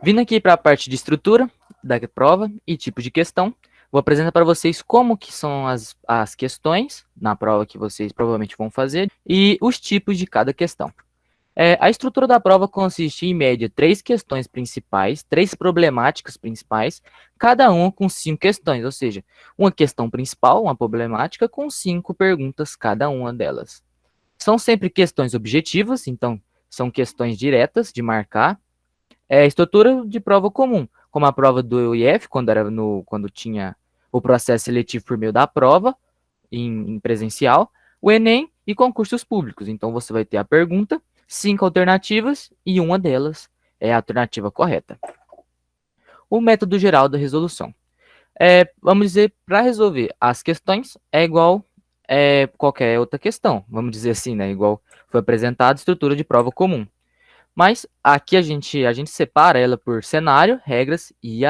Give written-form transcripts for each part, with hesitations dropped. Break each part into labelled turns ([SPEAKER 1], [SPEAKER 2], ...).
[SPEAKER 1] Vindo aqui para a parte de estrutura da prova e tipo de questão, vou apresentar para vocês como que são as questões na prova que vocês provavelmente vão fazer e os tipos de cada questão. A estrutura da prova consiste, em média, 3 questões principais, 3 problemáticas principais, cada uma com 5 questões, ou seja, uma questão principal, uma problemática, com 5 perguntas cada uma delas. São sempre questões objetivas, então são questões diretas de marcar. Estrutura de prova comum, como a prova do IF, quando tinha o processo seletivo por meio da prova, em presencial, o Enem e concursos públicos. Então você vai ter a pergunta, 5 alternativas e uma delas é a alternativa correta. O método geral da resolução. Vamos dizer, para resolver as questões é igual qualquer outra questão. Vamos dizer assim, né? Igual foi apresentado, estrutura de prova comum. Mas aqui a gente separa ela por cenário, regras e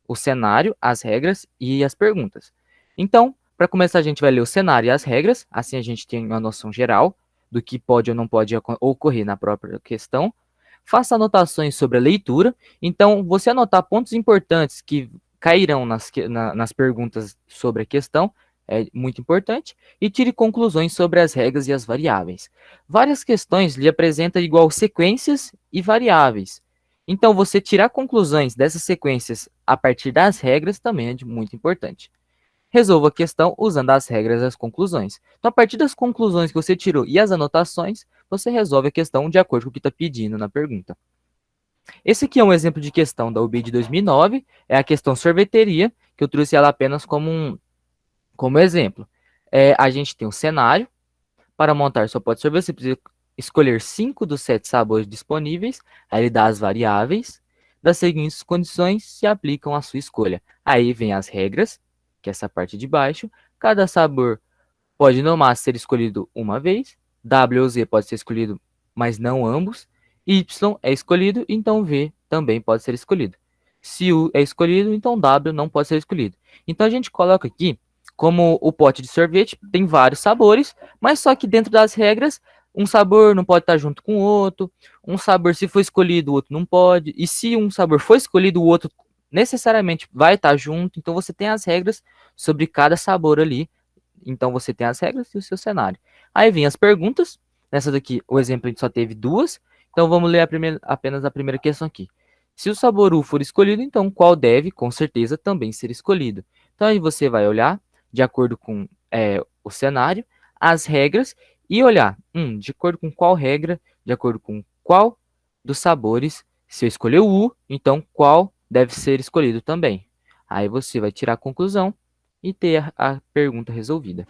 [SPEAKER 1] o cenário, as regras e as perguntas. Então, para começar, a gente vai ler o cenário e as regras, assim a gente tem uma noção geral do que pode ou não pode ocorrer na própria questão. Faça anotações sobre a leitura. Então, você anotar pontos importantes que cairão nas perguntas sobre a questão é muito importante. E tire conclusões sobre as regras e as variáveis. Várias questões lhe apresentam igual sequências e variáveis. Então, você tirar conclusões dessas sequências a partir das regras também é muito importante. Resolva a questão usando as regras e as conclusões. Então, a partir das conclusões que você tirou e as anotações, você resolve a questão de acordo com o que está pedindo na pergunta. Esse aqui é um exemplo de questão da UB de 2009, é a questão sorveteria, que eu trouxe ela apenas como exemplo. A gente tem um cenário, para montar seu pote de sorvete, você precisa escolher 5 dos 7 sabores disponíveis, aí ele dá as variáveis, das seguintes condições se aplicam à sua escolha. Aí vem as regras, que é essa parte de baixo, cada sabor pode no máximo ser escolhido uma vez, W ou Z pode ser escolhido, mas não ambos, Y é escolhido, então V também pode ser escolhido. Se U é escolhido, então W não pode ser escolhido. Então a gente coloca aqui, como o pote de sorvete tem vários sabores, mas só que dentro das regras, um sabor não pode estar junto com o outro, um sabor se for escolhido, o outro não pode, e se um sabor for escolhido, o outro necessariamente vai estar junto, então você tem as regras sobre cada sabor ali, então você tem as regras e o seu cenário. Aí vem as perguntas, nessa daqui o exemplo a gente só teve 2, então vamos ler apenas a primeira questão aqui. Se o sabor U for escolhido, então qual deve, com certeza, também ser escolhido? Então aí você vai olhar, de acordo com o cenário, as regras, e olhar, de acordo com qual regra, de acordo com qual dos sabores, se eu escolher o U, então qual deve ser escolhido também. Aí você vai tirar a conclusão e ter a pergunta resolvida.